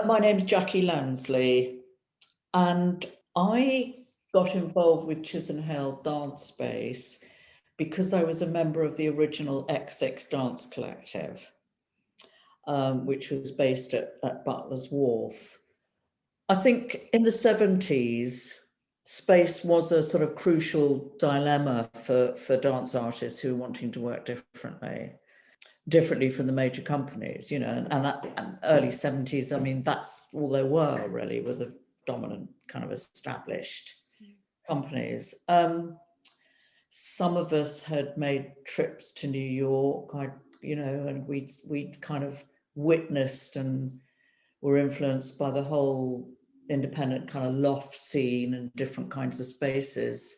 My name's Jacky Lansley, and I got involved with Chisenhale Dance Space because I was a member of the original X6 Dance Collective, which was based at Butler's Wharf. I think in the 70s, space was a sort of crucial dilemma for dance artists who were wanting to work differently from the major companies, and early 70s, I mean, that's all there were really, were the dominant kind of established companies. Some of us had made trips to New York, and we'd kind of witnessed and were influenced by the whole independent kind of loft scene and different kinds of spaces.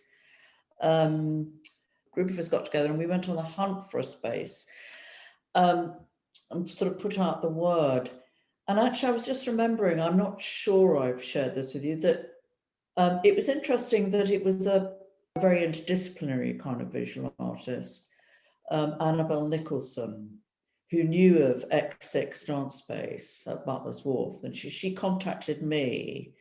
Group of us got together and we went on a hunt for a space. And sort of put out the word. And actually, I was just remembering, I'm not sure I've shared this with you, that it was interesting that it was a very interdisciplinary kind of visual artist, Annabelle Nicholson, who knew of X6 Dance Space at Butler's Wharf. And she contacted me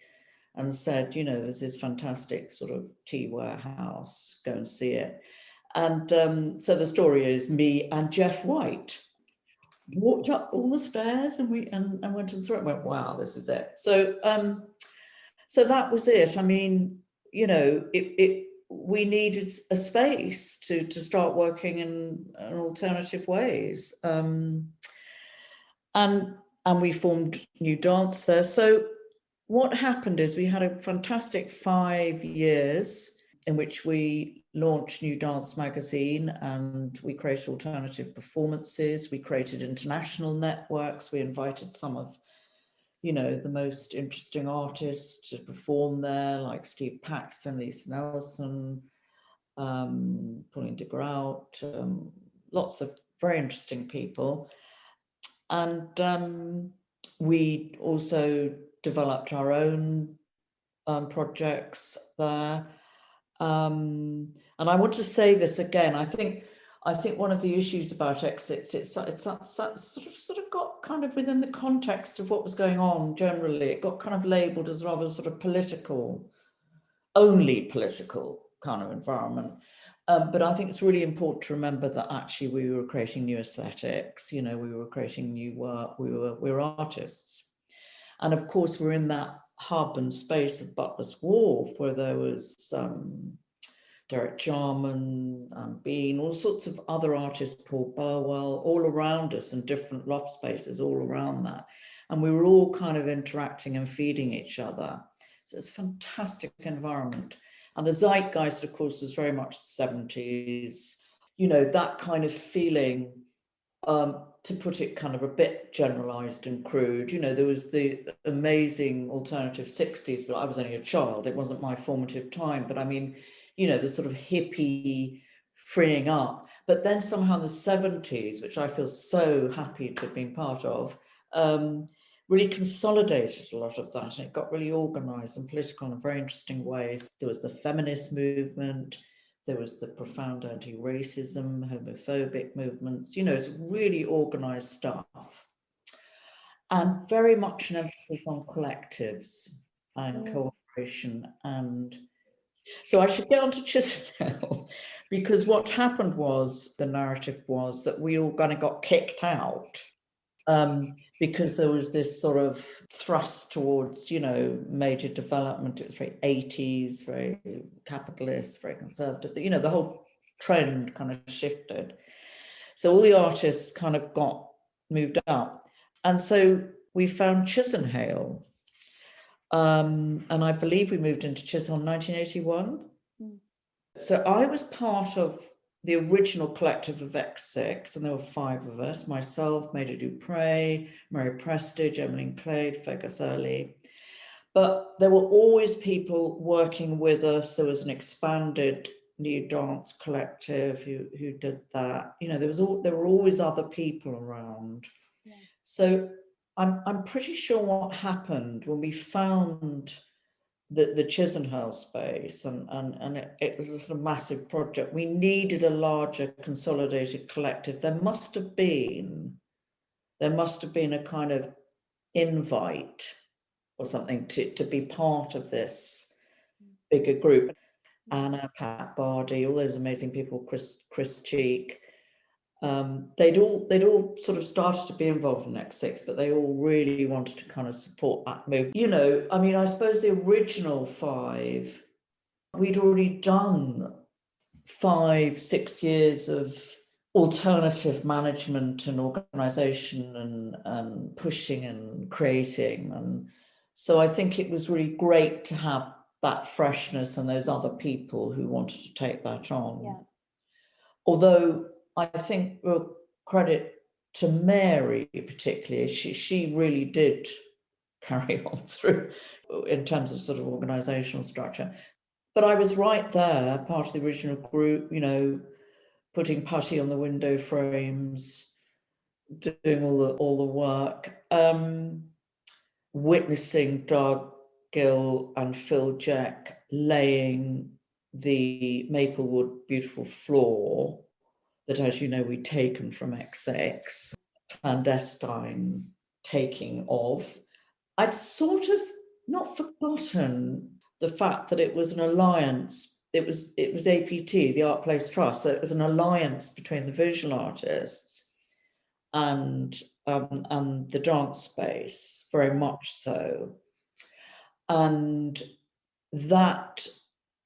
and said, there's this fantastic sort of tea warehouse, go and see it. And so the story is me and Jeff White walked up all the stairs and went and saw it and went, wow, this is it. So so that was it. I mean, we needed a space to start working in alternative ways. And we formed New Dance there. So what happened is we had a fantastic 5 years in which we launched New Dance magazine, and we created alternative performances. We created international networks. We invited some of, the most interesting artists to perform there, like Steve Paxton, Lisa Nelson, Pauline de Grout, lots of very interesting people. And we also developed our own projects there. And I want to say this again. I think one of the issues about X6, it's sort of got kind of within the context of what was going on generally. It got kind of labelled as rather sort of only political kind of environment. But I think it's really important to remember that actually we were creating new aesthetics. We were creating new work. We were artists, and of course we're in that hub and space of Butler's Wharf, where there was Derek Jarman, Bean, all sorts of other artists, Paul Burwell, all around us, and different loft spaces all around that. And we were all kind of interacting and feeding each other. So it's a fantastic environment. And the zeitgeist, of course, was very much the 70s, that kind of feeling, to put it kind of a bit generalized and crude, there was the amazing alternative 60s, but I was only a child. It wasn't my formative time. But I mean, the sort of hippie freeing up. But then somehow in the 70s, which I feel so happy to have been part of, really consolidated a lot of that. And it got really organized and political in very interesting ways. There was the feminist movement. There was the profound anti-racism, homophobic movements, it's really organized stuff. And very much an emphasis on collectives and cooperation. And so I should get on to Chisenhale, because what happened was, the narrative was that we all kind of got kicked out because there was this sort of thrust towards, major development. It was very 80s, very capitalist, very conservative. The whole trend kind of shifted. So all the artists kind of got moved out. And so we found Chisenhale. And I believe we moved into Chisenhale in 1981. So I was part of the original collective of X6, and there were 5 of us: myself, Maida Dupre, Mary Prestige, Emmeline Clade, Fergus Early. But there were always people working with us. There was an expanded New Dance collective who did that. There were always other people around. Yeah. So I'm pretty sure what happened when we found the Chisenhale space, and it was a massive project. We needed a larger consolidated collective. There must have been a kind of invite or something to be part of this bigger group. Anna, Pat Bardi, all those amazing people, Chris Cheek, they'd all sort of started to be involved in X6, but they all really wanted to kind of support that move. You know, I mean, I suppose the original 5, we'd already done 5-6 years of alternative management and organisation and pushing and creating. And so I think it was really great to have that freshness and those other people who wanted to take that on. Yeah. Although I think real credit to Mary particularly, she really did carry on through in terms of sort of organisational structure. But I was right there, part of the original group, you know, putting putty on the window frames, doing all the work, witnessing Doug Gill and Phil Jack laying the Maplewood beautiful floor that, as you know, we'd taken from X6, clandestine taking of. I'd sort of not forgotten the fact that it was an alliance. It was APT, the Art Place Trust, so it was an alliance between the visual artists and the dance space, very much so. And that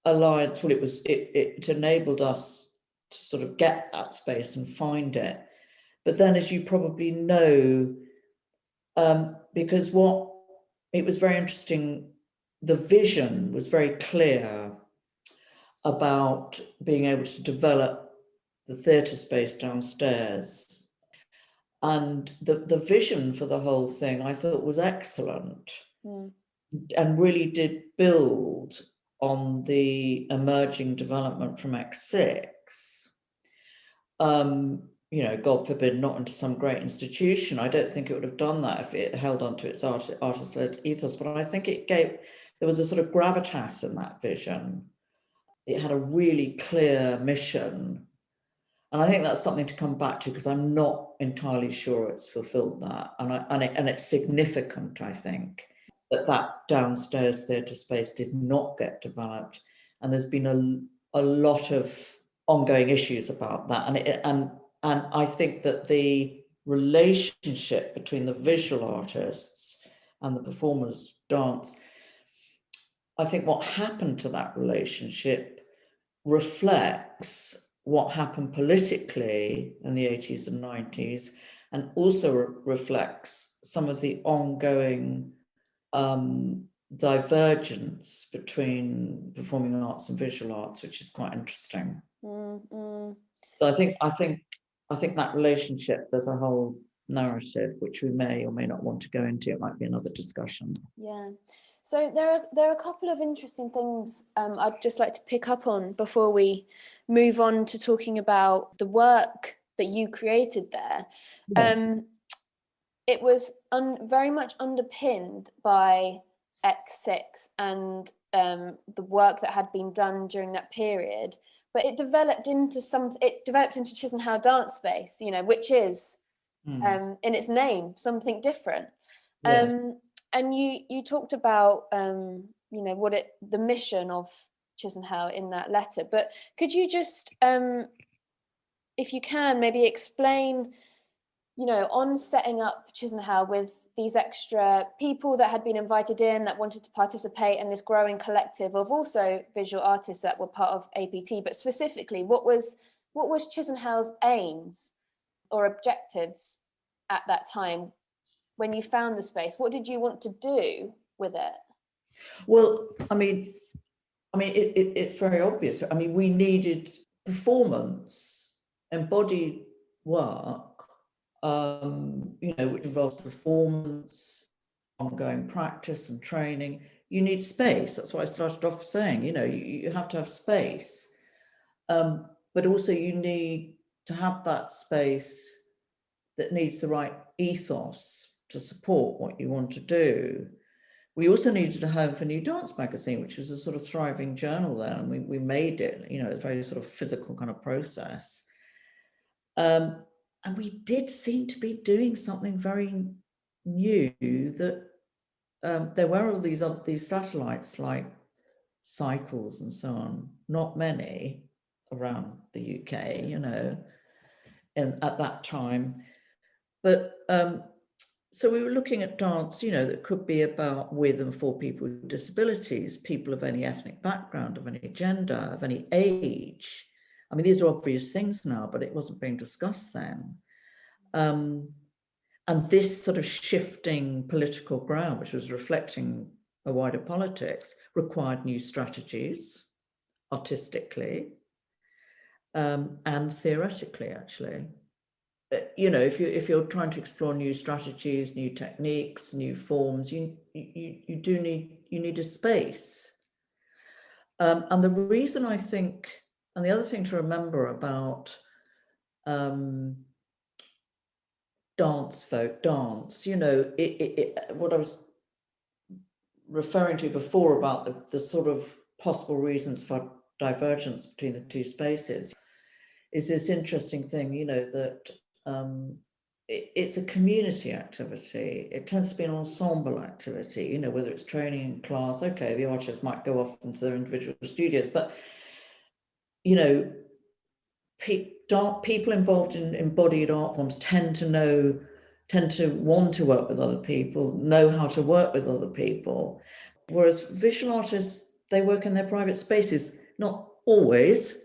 alliance, well, it enabled us to sort of get that space and find it. But then, as you probably know, because it was very interesting, the vision was very clear about being able to develop the theatre space downstairs. And the vision for the whole thing, I thought, was excellent, and really did build on the emerging development from X6. You know, God forbid, not into some great institution. I don't think it would have done that if it held onto its artist-led ethos, but I think there was a sort of gravitas in that vision. It had a really clear mission. And I think that's something to come back to, because I'm not entirely sure it's fulfilled that. And it's significant, I think, that downstairs theatre space did not get developed. And there's been a lot of ongoing issues about that. And I think that the relationship between the visual artists and the performers dance, I think what happened to that relationship reflects what happened politically in the 80s and 90s, and also reflects some of the ongoing divergence between performing arts and visual arts, which is quite interesting. So I think that relationship, there's a whole narrative which we may or may not want to go into. It might be another discussion. Yeah. So there are a couple of interesting things I'd just like to pick up on before we move on to talking about the work that you created there. Yes. It was very much underpinned by X6 and the work that had been done during that period, but it developed into Chisenhale Dance Space, you know, which is in its name something different. Yes. And you talked about you know, the mission of Chisenhale in that letter, but could you just if you can maybe explain, you know, on setting up Chisenhale with these extra people that had been invited in that wanted to participate, and this growing collective of also visual artists that were part of APT, but specifically what was Chisenhale's aims or objectives at that time when you found the space? What did you want to do with it? Well, I mean, it's very obvious. I mean, we needed performance, embodied work, you know, which involves performance, ongoing practice and training. You need space. That's what I started off saying. You know, you have to have space, but also you need to have that space that needs the right ethos to support what you want to do. We also needed a home for New Dance magazine, which was a sort of thriving journal then, and we made it, you know, it's a very sort of physical kind of process. And we did seem to be doing something very knew that there were all these satellites like Cycles and so on, not many around the UK, you know, and at that time. But so we were looking at dance, you know, that could be about with and for people with disabilities, people of any ethnic background, of any gender, of any age. I mean, these are obvious things now, but it wasn't being discussed then. And this sort of shifting political ground, which was reflecting a wider politics, required new strategies, artistically, and theoretically, actually. You know, if you're trying to explore new strategies, new techniques, new forms, you need a space. And the reason I think, and the other thing to remember about folk dance, you know, what I was referring to before about the sort of possible reasons for divergence between the two spaces is this interesting thing, you know, that it's a community activity. It tends to be an ensemble activity, you know, whether it's training in class, okay, the artists might go off into their individual studios, but, you know, people involved in embodied art forms tend to want to work with other people, know how to work with other people. Whereas visual artists, they work in their private spaces, not always,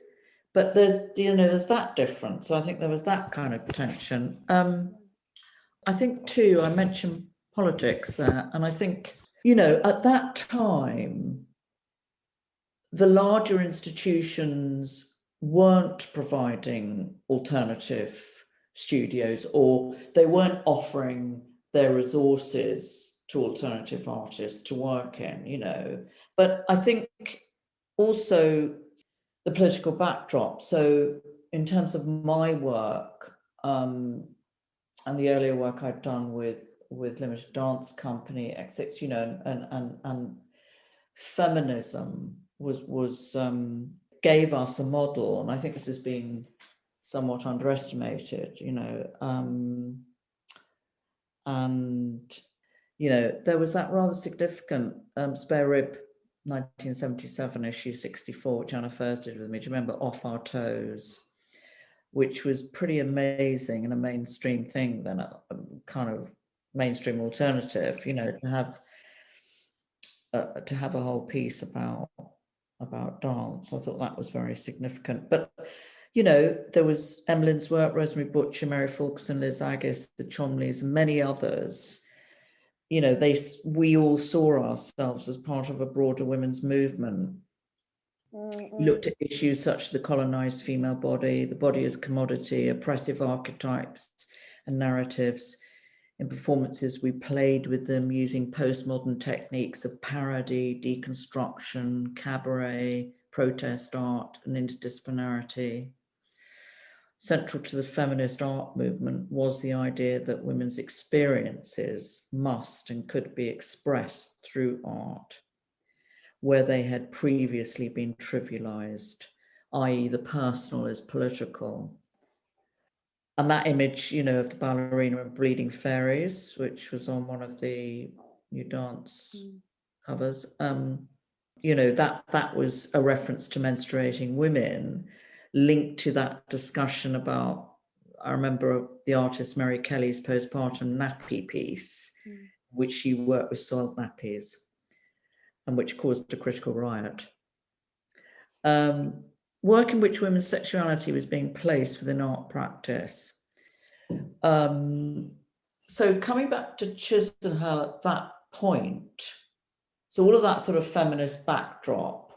but there's that difference. So I think there was that kind of tension. I think too, I mentioned politics there, and I think, you know, at that time, the larger institutions weren't providing alternative studios, or they weren't offering their resources to alternative artists to work in, you know. But I think also the political backdrop. So in terms of my work, and the earlier work I'd done with Limited Dance Company, X6, you know, and feminism was gave us a model, and I think this has been somewhat underestimated, you know, and you know, there was that rather significant Spare Rib 1977 issue 64, which Anna Furs did with me. Do you remember Off Our Toes? Which was pretty amazing and a mainstream thing, then a kind of mainstream alternative, you know, to have a whole piece about dance. I thought that was very significant. But, you know, there was Emmeline's work, Rosemary Butcher, Mary Fulkerson, Liz Agis, the Chomleys, and many others. You know, we all saw ourselves as part of a broader women's movement. We looked at issues such as the colonized female body, the body as commodity, oppressive archetypes and narratives. In performances, we played with them using postmodern techniques of parody, deconstruction, cabaret, protest art, and interdisciplinarity. Central to the feminist art movement was the idea that women's experiences must and could be expressed through art, where they had previously been trivialized, i.e. the personal is political. And that image, you know, of the ballerina and bleeding fairies, which was on one of the New Dance covers, you know, that was a reference to menstruating women, linked to that discussion about, I remember the artist Mary Kelly's postpartum nappy piece, which she worked with soiled nappies, and which caused a critical riot. Work in which women's sexuality was being placed within art practice. So coming back to Chisenhale at that point, so all of that sort of feminist backdrop,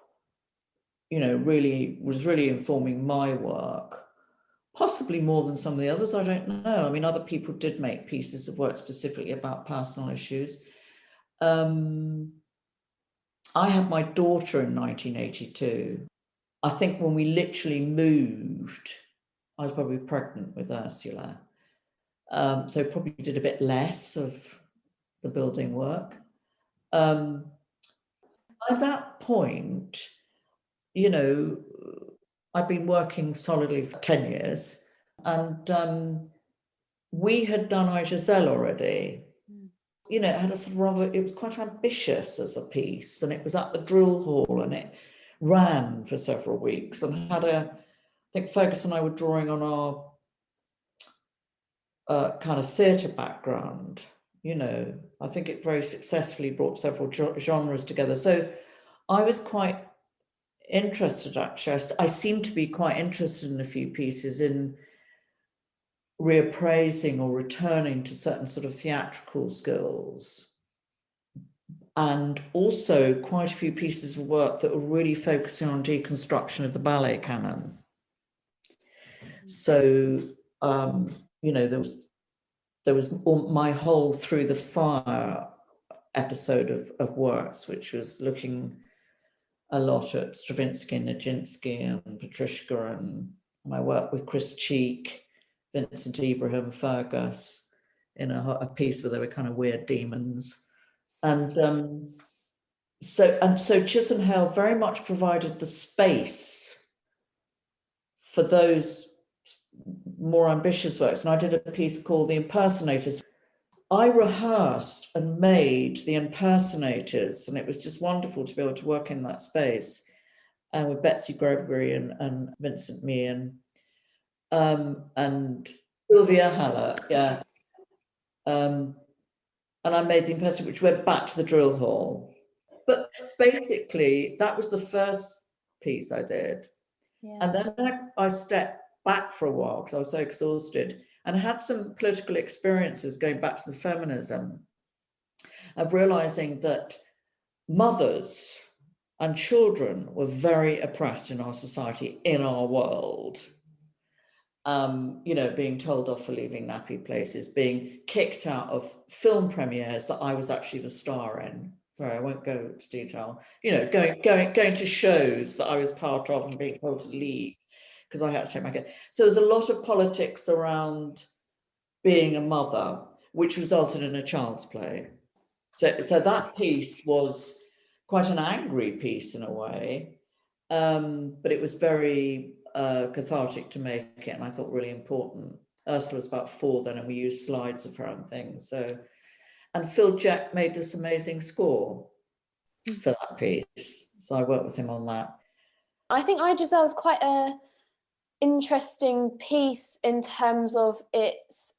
you know, was really informing my work, possibly more than some of the others, I don't know. I mean, other people did make pieces of work specifically about personal issues. I had my daughter in 1982. I think when we literally moved, I was probably pregnant with Ursula. So probably did a bit less of the building work. By that point, you know, I'd been working solidly for 10 years, and we had done I Giselle already. you know, it had a sort of rather, it was quite ambitious as a piece, and it was at the Drill Hall, and it ran for several weeks, and had I think Fergus and I were drawing on our kind of theatre background, you know. I think it very successfully brought several genres together. So I was quite interested, actually. I seem to be quite interested in a few pieces in reappraising or returning to certain sort of theatrical skills, and also quite a few pieces of work that were really focusing on deconstruction of the ballet canon. So, you know, there was my whole Through the Fire episode of works, which was looking a lot at Stravinsky and Nijinsky and Petrushka, and I worked with Chris Cheek, Vincent Ibrahim, Fergus, in a piece where they were kind of weird demons. And so Chisenhale very much provided the space for those more ambitious works. And I did a piece called The Impersonators. I rehearsed and made the impersonators, and it was just wonderful to be able to work in that space, and with Betsy Gregory and Vincent Meehan, and Sylvia Haller, yeah. And I made the impersonators, which went back to the Drill Hall. But basically, that was the first piece I did. Yeah. And then I stepped back for a while because I was so exhausted, and I had some political experiences going back to the feminism, of realizing that mothers and children were very oppressed in our society, in our world. You know, being told off for leaving nappy places, being kicked out of film premieres that I was actually the star in. Sorry, I won't go into detail. You know, going to shows that I was part of and being told to leave because I had to take my kid. So there's a lot of politics around being a mother, which resulted in a child's play. So that piece was quite an angry piece in a way, but it was very cathartic to make it, and I thought really important. Ursula was about 4 then, and we used slides of her and things. So, and Phil Jack made this amazing score for that piece. So I worked with him on that. I think Giselle was quite a interesting piece in terms of its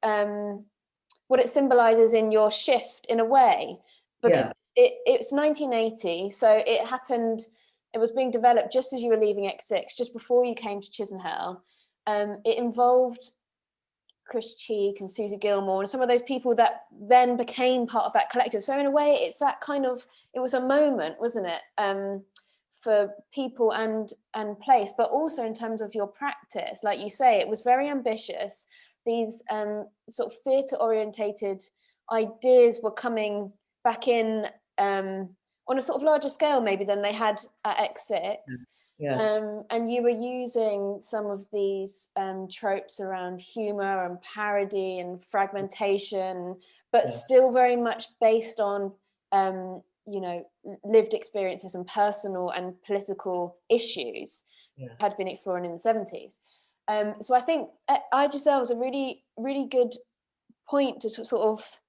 what it symbolizes in your shift in a way, because it's 1980, so it happened. It was being developed just as you were leaving X6, just before you came to Chisenhale. It involved Chris Cheek and Susie Gilmore and some of those people that then became part of that collective. So in a way, it's that kind of, it was a moment, wasn't it, for people and place, but also in terms of your practice. Like you say, it was very ambitious. These sort of theatre orientated ideas were coming back in on a sort of larger scale maybe than they had at X6. Yes. And you were using some of these tropes around humour and parody and fragmentation, but still very much based on you know, lived experiences and personal and political issues had been exploring in the 70s. So I think Giselle was a really, really good point to sort of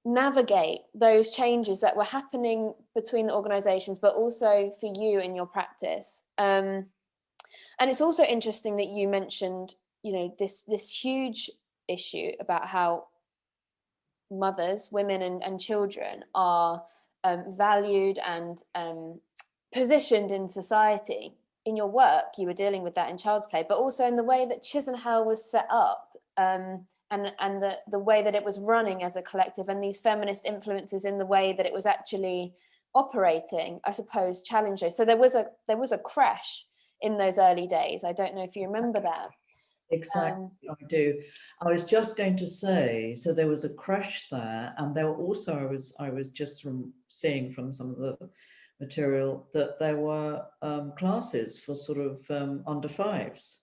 navigate those changes that were happening between the organizations, but also for you in your practice. And it's also interesting that you mentioned, you know, this huge issue about how mothers, women and children are valued and positioned in society. In your work, you were dealing with that in Child's Play, but also in the way that Chisenhale was set up, and the way that it was running as a collective, and these feminist influences in the way that it was actually operating, I suppose, challenged those. So there was a crash in those early days. I don't know if you remember that. Exactly, I do. I was just going to say, so there was a crash there, and there were also, I was just seeing from some of the material that there were classes for sort of under 5s,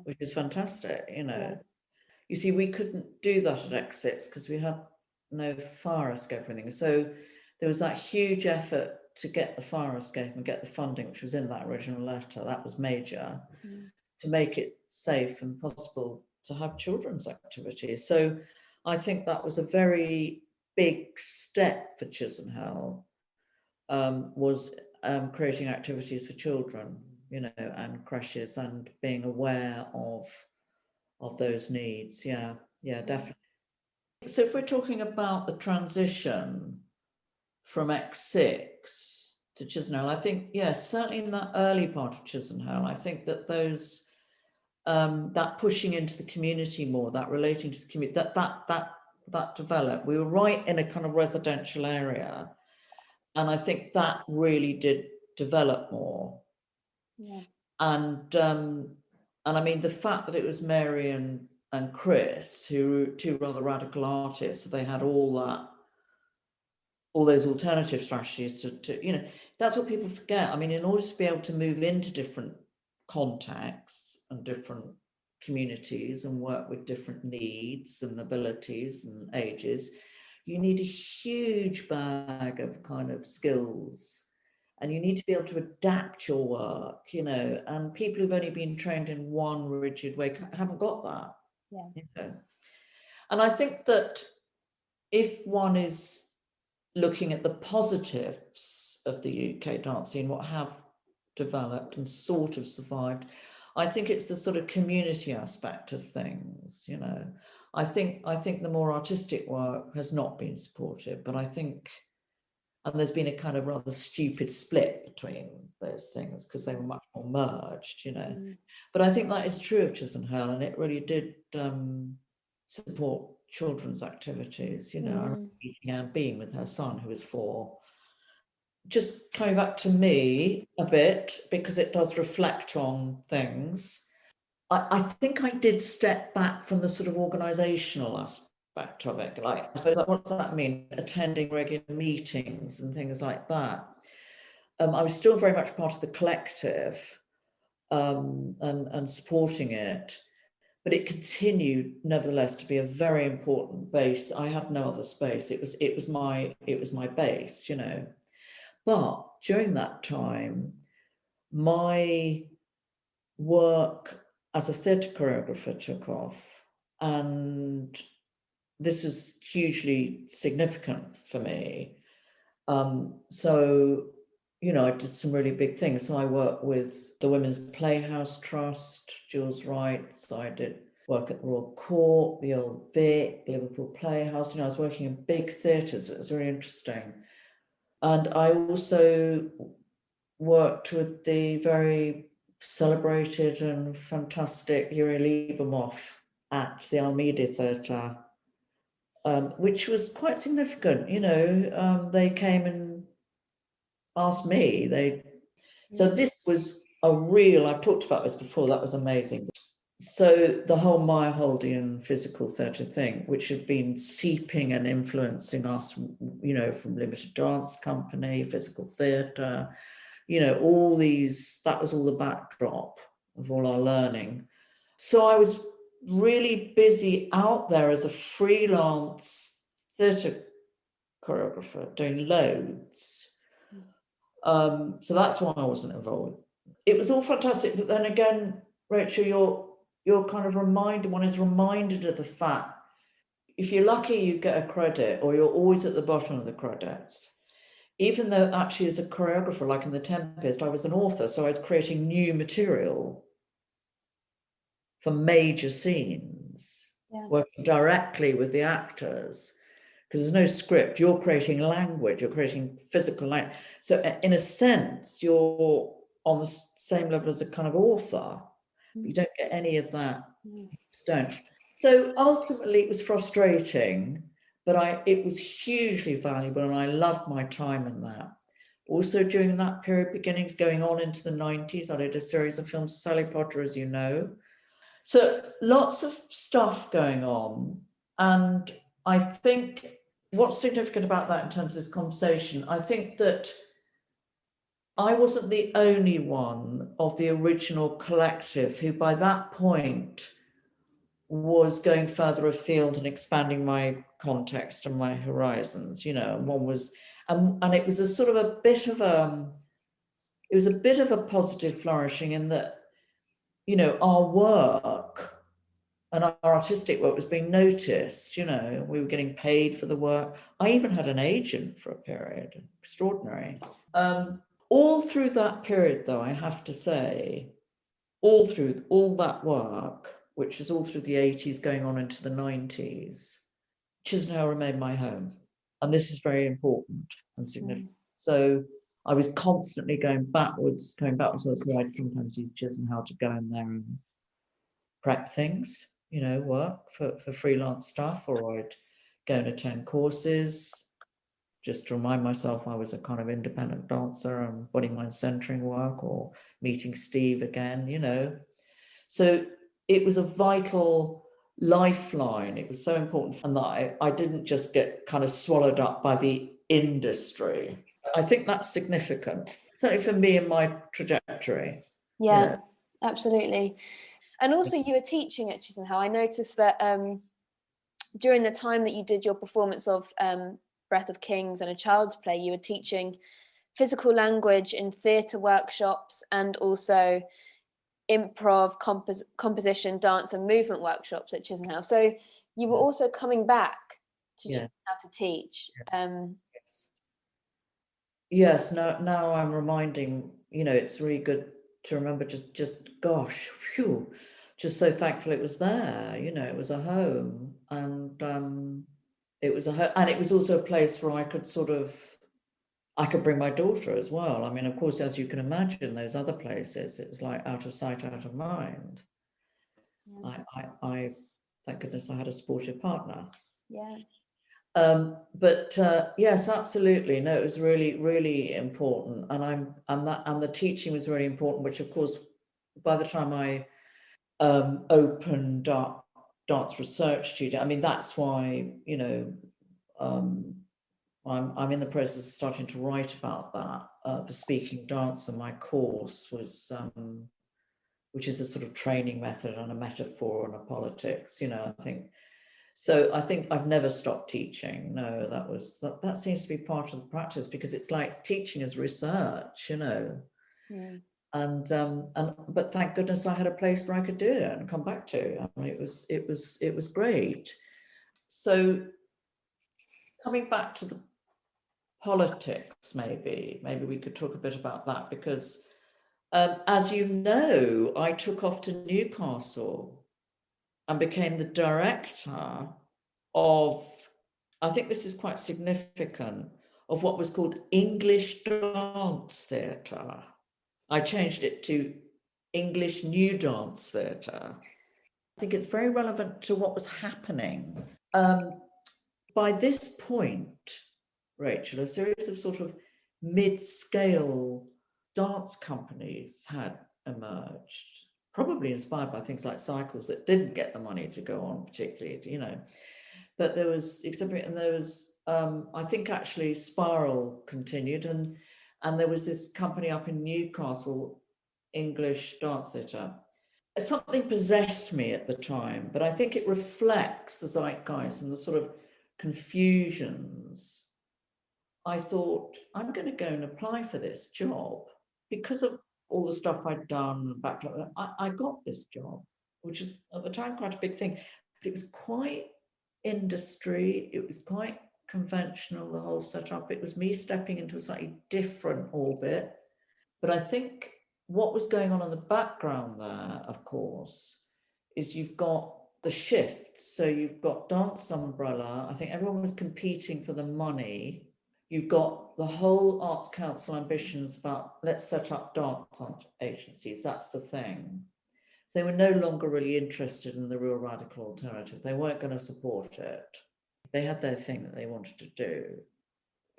which is fantastic, you know. Yeah. You see, we couldn't do that at X6 because we had no fire escape or anything. So there was that huge effort to get the fire escape and get the funding, which was in that original letter. That was major, to make it safe and possible to have children's activities. So I think that was a very big step for Chisenhale was creating activities for children, you know, and creches, and being aware of those needs. Yeah, definitely. So if we're talking about the transition from X6 to Chisenhale, I think, yes, certainly in that early part of Chisenhale, I think that those that pushing into the community more, that relating to the community, that developed. We were right in a kind of residential area, and I think that really did develop more. Yeah. And I mean, the fact that it was Mary and Chris, who were two rather radical artists, so they had all those alternative strategies to, you know, that's what people forget. I mean, in order to be able to move into different contexts and different communities and work with different needs and abilities and ages, you need a huge bag of kind of skills, and you need to be able to adapt your work, you know, and people who've only been trained in one rigid way haven't got that. Yeah. You know? And I think that if one is looking at the positives of the UK dance scene, what have developed and sort of survived, I think it's the sort of community aspect of things, you know. I think the more artistic work has not been supported, but I think, and there's been a kind of rather stupid split between those things because they were much more merged, you know. But I think that is true of Chisenhale, and it really did support children's activities, you know, and being with her son, who was 4. Just coming back to me a bit, because it does reflect on things, I think I did step back from the sort of organisational aspect of it. Like, I suppose, what does that mean? Attending regular meetings and things like that. I was still very much part of the collective and supporting it. But it continued, nevertheless, to be a very important base. I had no other space. It was my base, you know. But during that time, my work as a theatre choreographer took off, and this was hugely significant for me. So, you know, I did some really big things. So I worked with the Women's Playhouse Trust, Jules Wright. So I did work at the Royal Court, the Old Vic, Liverpool Playhouse. You know, I was working in big theatres. It was really interesting. And I also worked with the very celebrated and fantastic Yuri Liebermoff at the Almeida Theatre, which was quite significant. You know, they came and asked me. So this was a real, I've talked about this before, that was amazing. So the whole Meyerholdian physical theatre thing, which had been seeping and influencing us, you know, from Limited Dance Company, physical theatre, you know, all these, that was all the backdrop of all our learning. So I was really busy out there as a freelance theatre choreographer, doing loads. So that's why I wasn't involved. It was all fantastic, but then again, Rachel, you're kind of reminded, one is reminded of the fact, if you're lucky, you get a credit, or you're always at the bottom of the credits. Even though actually as a choreographer, like in The Tempest, I was an author, so I was creating new material for major scenes, working directly with the actors, because there's no script. You're creating language, you're creating physical language. So in a sense, you're on the same level as a kind of author. But you don't get any of that. You don't. So ultimately, it was frustrating, but it was hugely valuable, and I loved my time in that. Also, during that period, beginnings going on into the 90s, I did a series of films with Sally Potter, as you know. So lots of stuff going on. And I think what's significant about that in terms of this conversation, I think that I wasn't the only one of the original collective who by that point was going further afield and expanding my context and my horizons, you know. And one was, and it was a sort of a bit of a positive flourishing in that, you know, our work and our artistic work was being noticed. You know, we were getting paid for the work. I even had an agent for a period. Extraordinary. All through that period, though, I have to say, all through all that work, which was all through the 80s going on into the 90s, Chisenhale remained my home. And this is very important and significant. So I was constantly going backwards. So I'd sometimes use Chisenhale to go in there and prep things, you know, work for freelance stuff, or I'd go and attend courses just to remind myself I was a kind of independent dancer and body mind centering work, or meeting Steve again, you know. So it was a vital lifeline. It was so important, and that I didn't just get kind of swallowed up by the industry. I think that's significant, certainly for me in my trajectory. Yeah, you know. Absolutely. And also you were teaching at Chisenhale. I noticed that during the time that you did your performance of Breath of Kings and A Child's Play, you were teaching physical language in theatre workshops and also improv, composition, dance and movement workshops at Chisenhale. So you were also coming back to Chisenhale to teach. Yes, now I'm reminding, you know, it's really good to remember just gosh, phew, just so thankful it was there, you know, it was a home, and it was and it was also a place where I could bring my daughter as well. I mean, of course, as you can imagine, those other places, it was like out of sight, out of mind. I thank goodness I had a supportive partner. Yeah. But yes, absolutely. No, it was really, really important, and the teaching was really important. Which, of course, by the time I opened up Dance Research Studio, I mean, that's why, you know, I'm in the process of starting to write about that. The Speaking Dancer, my course was, which is a sort of training method and a metaphor and a politics. You know, I think. So I think I've never stopped teaching. No, that seems to be part of the practice, because it's like teaching is research, you know. And but thank goodness I had a place where I could do it and come back to. I mean, it was great. So coming back to the politics, maybe we could talk a bit about that, because as you know, I took off to Newcastle and became the director of, I think this is quite significant, of what was called English Dance Theatre. I changed it to English New Dance Theatre. I think it's very relevant to what was happening. By this point, Rachel, a series of sort of mid-scale dance companies had emerged, probably inspired by things like Cycles, that didn't get the money to go on particularly, you know. But there was, I think actually Spiral continued, and there was this company up in Newcastle, English Dance Theatre. Something possessed me at the time, but I think it reflects the zeitgeist and the sort of confusions. I thought, I'm going to go and apply for this job because of all the stuff I'd done. I got this job, which was at the time quite a big thing, but it was quite industry. It was quite conventional, the whole setup. It was me stepping into a slightly different orbit. But I think what was going on in the background there, of course, is you've got the shifts. So you've got Dance Umbrella. I think everyone was competing for the money. You've got the whole Arts Council ambitions about let's set up dance agencies. That's the thing. So they were no longer really interested in the real radical alternative. They weren't going to support it. They had their thing that they wanted to do.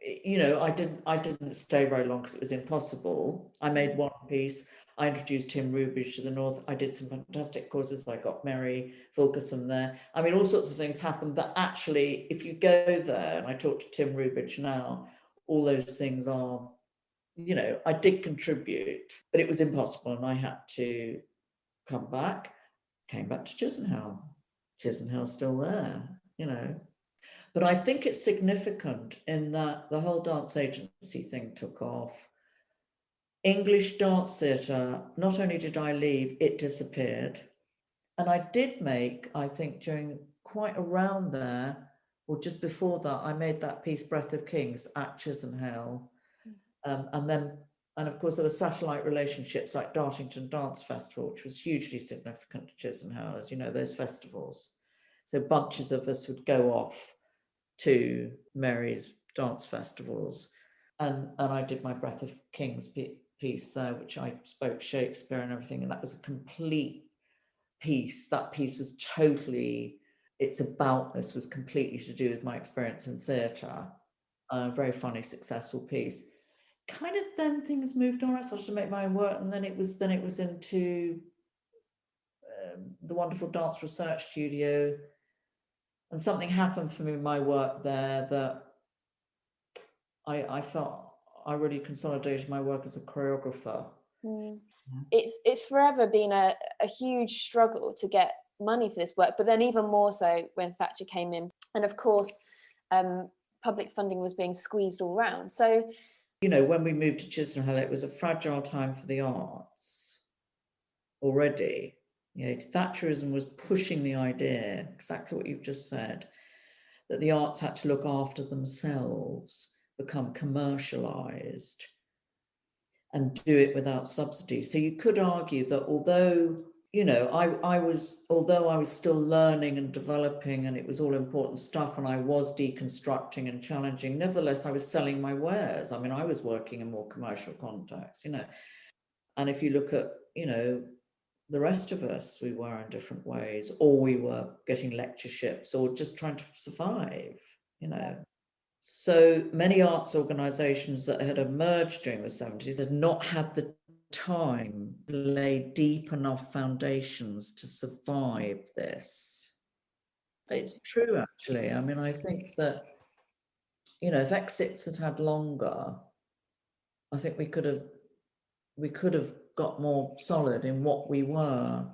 You know, I didn't stay very long because it was impossible. I made one piece. I introduced Tim Rubridge to the North. I did some fantastic courses. I got Mary Fulkerson there. I mean, all sorts of things happened. But actually, if you go there, and I talk to Tim Rubridge now, all those things are, you know, I did contribute, but it was impossible. And I had to come back, came back to Chisenhale. Chisenhale's still there, you know. But I think it's significant in that the whole dance agency thing took off. English Dance Theatre, not only did I leave, it disappeared. And I did make, I think, during quite around there, or just before that, I made that piece, Breath of Kings, at Chisenhale. And of course, there were satellite relationships like Dartington Dance Festival, which was hugely significant to Chisenhale, as you know, those festivals. So bunches of us would go off to Mary's dance festivals. And I did my Breath of Kings piece there, which I spoke Shakespeare and everything. And that was a complete piece. That piece was totally, its aboutness was completely to do with my experience in theatre. A very funny, successful piece. Kind of then things moved on. I started to make my own work, and then it was into the wonderful dance research studio. And something happened for me in my work there that I felt I really consolidated my work as a choreographer. Mm. It's forever been a huge struggle to get money for this work, but then even more so when Thatcher came in. And of course, public funding was being squeezed all round. So, you know, when we moved to Chisenhale, it was a fragile time for the arts already. You know, Thatcherism was pushing the idea, exactly what you've just said, that the arts had to look after themselves, become commercialized, and do it without subsidy. So you could argue that although, you know, I was still learning and developing, and it was all important stuff, and I was deconstructing and challenging, nevertheless, I was selling my wares. I mean, I was working in more commercial contexts, you know. And if you look at, you know, the rest of us, we were in different ways, or we were getting lectureships, or just trying to survive, you know. So many arts organisations that had emerged during the 70s had not had the time to lay deep enough foundations to survive this. It's true, actually. I mean, I think that, you know, if exits had longer, I think we could have got more solid in what we were.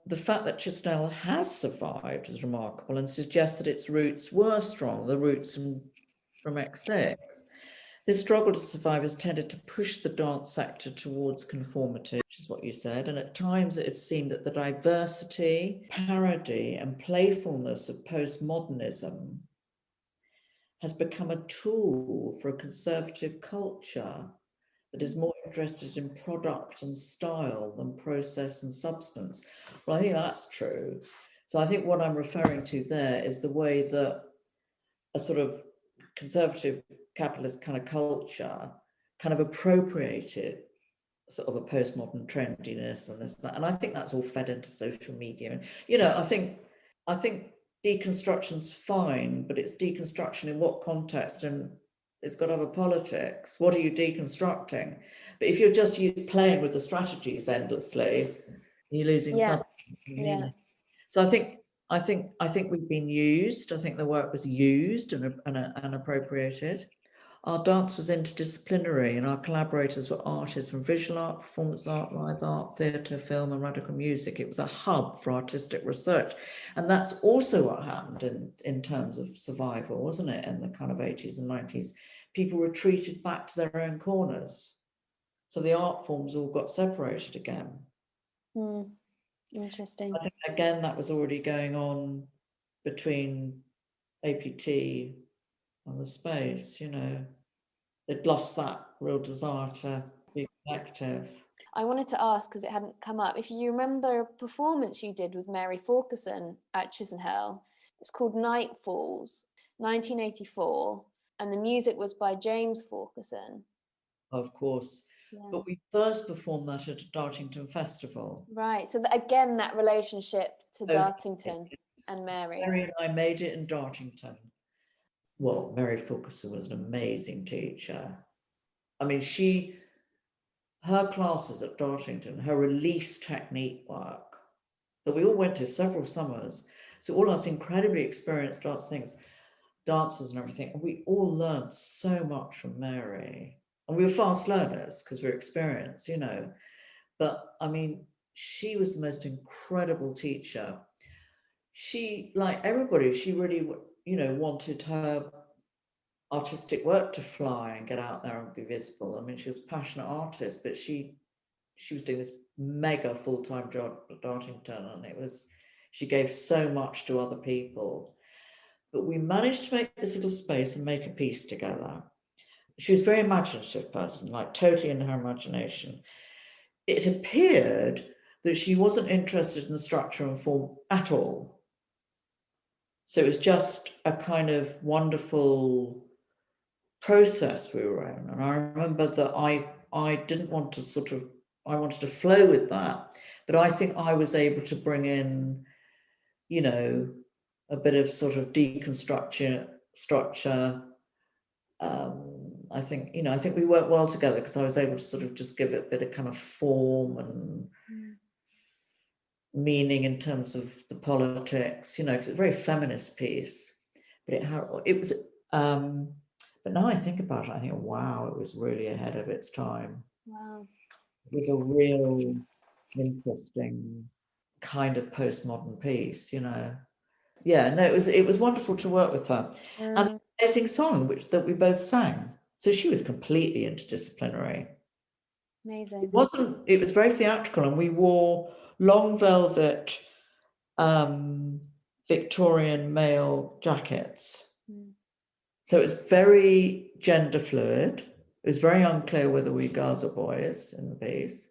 The fact that Chisenhale has survived is remarkable and suggests that its roots were strong, the roots from X6. This struggle to survive has tended to push the dance sector towards conformity, which is what you said, and at times it has seemed that the diversity, parody, and playfulness of postmodernism has become a tool for a conservative culture that is more interested in product and style than process and substance. Well, I think that's true. So I think what I'm referring to there is the way that a sort of conservative capitalist kind of culture kind of appropriated sort of a postmodern trendiness and this, that. And I think that's all fed into social media. And, you know, I think deconstruction's fine, but it's deconstruction in what context? And it's got to have a politics. What are you deconstructing? But if you're just playing with the strategies endlessly, you're losing substance. Yeah. So I think we've been used. I think the work was used and appropriated. Our dance was interdisciplinary, and our collaborators were artists from visual art, performance art, live art, theatre, film, and radical music. It was a hub for artistic research. And that's also what happened in terms of survival, wasn't it? In the kind of 80s and 90s, people retreated back to their own corners. So the art forms all got separated again. Interesting. I think, again, that was already going on between APT and the space, you know. They'd lost that real desire to be collective. I wanted to ask, because it hadn't come up, if you remember a performance you did with Mary Forkerson at Chisenhale. It's called Night Falls, 1984, and the music was by James Forkerson. Of course. Yeah. But we first performed that at a Dartington festival. Right, so again, that relationship to Dartington and Mary. Mary and I made it in Dartington. Well, Mary Forkerson was an amazing teacher. I mean, her classes at Dartington, her release technique work, that we all went to several summers. So all us incredibly experienced dancers and everything, and we all learned so much from Mary. And we were fast learners because we were experienced, you know. But I mean, she was the most incredible teacher. She, like everybody, she really, you know, wanted her artistic work to fly and get out there and be visible. I mean, she was a passionate artist, but she was doing this mega full-time job at Dartington, and she gave so much to other people. But we managed to make this little space and make a piece together. She was a very imaginative person, like totally in her imagination. It appeared that she wasn't interested in structure and form at all. So it was just a kind of wonderful process we were in. And I remember that I didn't want to I wanted to flow with that, but I think I was able to bring in, a bit of sort of deconstruction, structure. I think we worked well together because I was able to sort of just give it a bit of kind of form and meaning in terms of the politics, because it's a very feminist piece, but it was, but now I think about it, I think, wow, it was really ahead of its time. Wow. It was a real interesting kind of postmodern piece, Yeah, no, it was wonderful to work with her. And the amazing song that we both sang. So she was completely interdisciplinary. Amazing. It was very theatrical, and we wore long velvet Victorian male jackets. So it was very gender fluid. It was very unclear whether we girls or boys in the piece.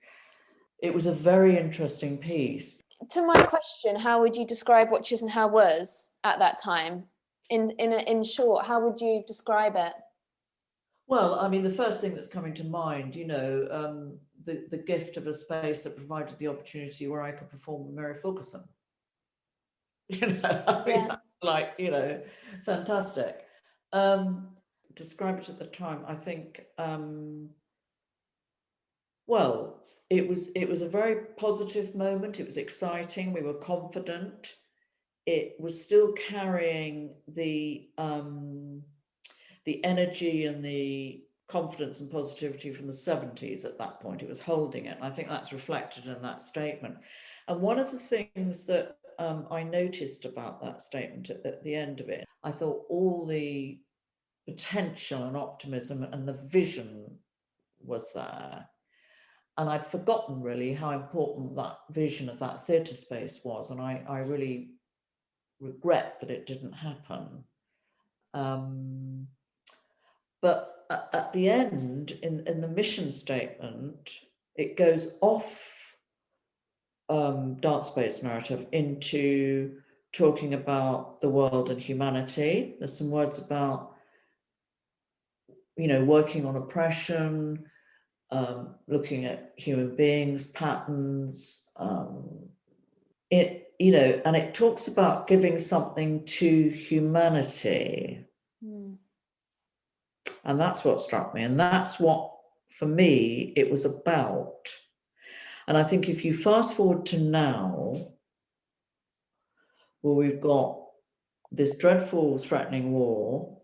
It was a very interesting piece. To my question, how would you describe what Chisenhale was at that time? In short, how would you describe it? Well, I mean, the first thing that's coming to mind, the gift of a space that provided the opportunity where I could perform with Mary Fulkerson. That's fantastic. Describe it at the time, I think, well, it was a very positive moment. It was exciting. We were confident. It was still carrying the energy and the confidence and positivity from the 70s at that point. It was holding it. And I think that's reflected in that statement. And one of the things that I noticed about that statement at the end of it, I thought all the potential and optimism and the vision was there. And I'd forgotten really how important that vision of that theatre space was. And I really regret that it didn't happen. But at the end, in the mission statement, it goes off dance space narrative into talking about the world and humanity. There's some words about, working on oppression, looking at human beings, patterns. And it talks about giving something to humanity. And that's what struck me. And that's what, for me, it was about. And I think if you fast forward to now, where we've got this dreadful, threatening war,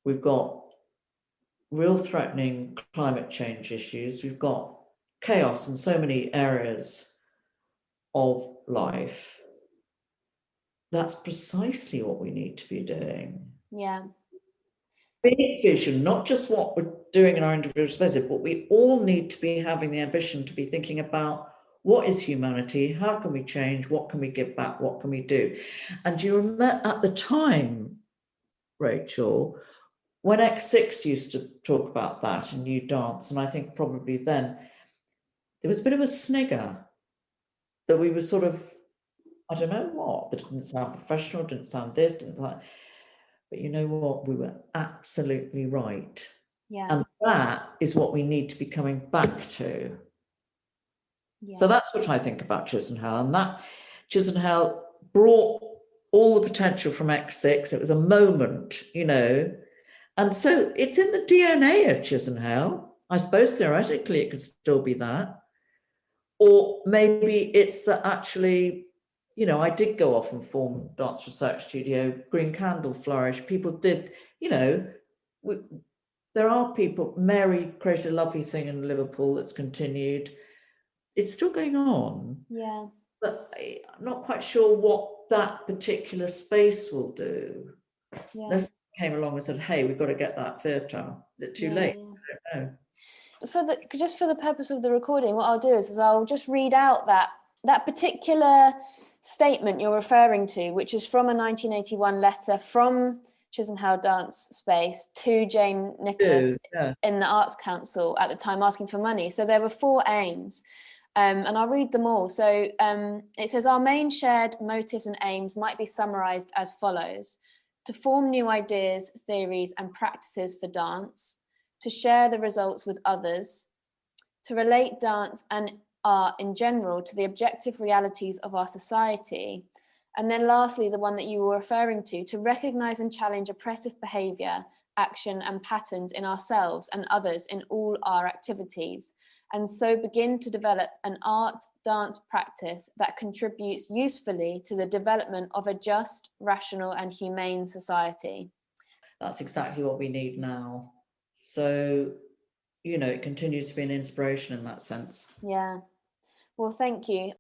we've got real threatening climate change issues, we've got chaos in so many areas of life, that's precisely what we need to be doing. Yeah. Big vision, not just what we're doing in our individual spaces, but we all need to be having the ambition to be thinking about what is humanity, how can we change, what can we give back, what can we do? And do you remember at the time, Rachel, when X6 used to talk about that in New Dance, and I think probably then, there was a bit of a snigger that we were sort of, I don't know what, but it didn't sound professional, didn't sound this, didn't sound... But you know what? We were absolutely right. Yeah. And that is what we need to be coming back to. Yeah. So that's what I think about Chisenhale. And that Chisenhale brought all the potential from X6. It was a moment, And so it's in the DNA of Chisenhale. I suppose theoretically it could still be that. Or maybe it's that actually... I did go off and form Dance Research Studio, Green Candle flourished. People did, there are people, Mary created a lovely thing in Liverpool that's continued. It's still going on. Yeah. But I'm not quite sure what that particular space will do. Yeah. Unless came along and said, hey, we've got to get that theatre. Is it too late? Yeah. I don't know. for the purpose of the recording, what I'll do is I'll just read out that particular statement you're referring to, which is from a 1981 letter from Chisenhale Dance Space to Jane Nicholas in the Arts Council at the time, asking for money. So there were 4 aims, and I'll read them all. So it says, our main shared motives and aims might be summarised as follows: to form new ideas, theories and practices for dance, to share the results with others, to relate dance and art in general to the objective realities of our society, and then lastly, the one that you were referring to recognise and challenge oppressive behaviour, action and patterns in ourselves and others in all our activities, and so begin to develop an art dance practice that contributes usefully to the development of a just, rational and humane society. That's exactly what we need now. So, it continues to be an inspiration in that sense. Yeah. Well, thank you.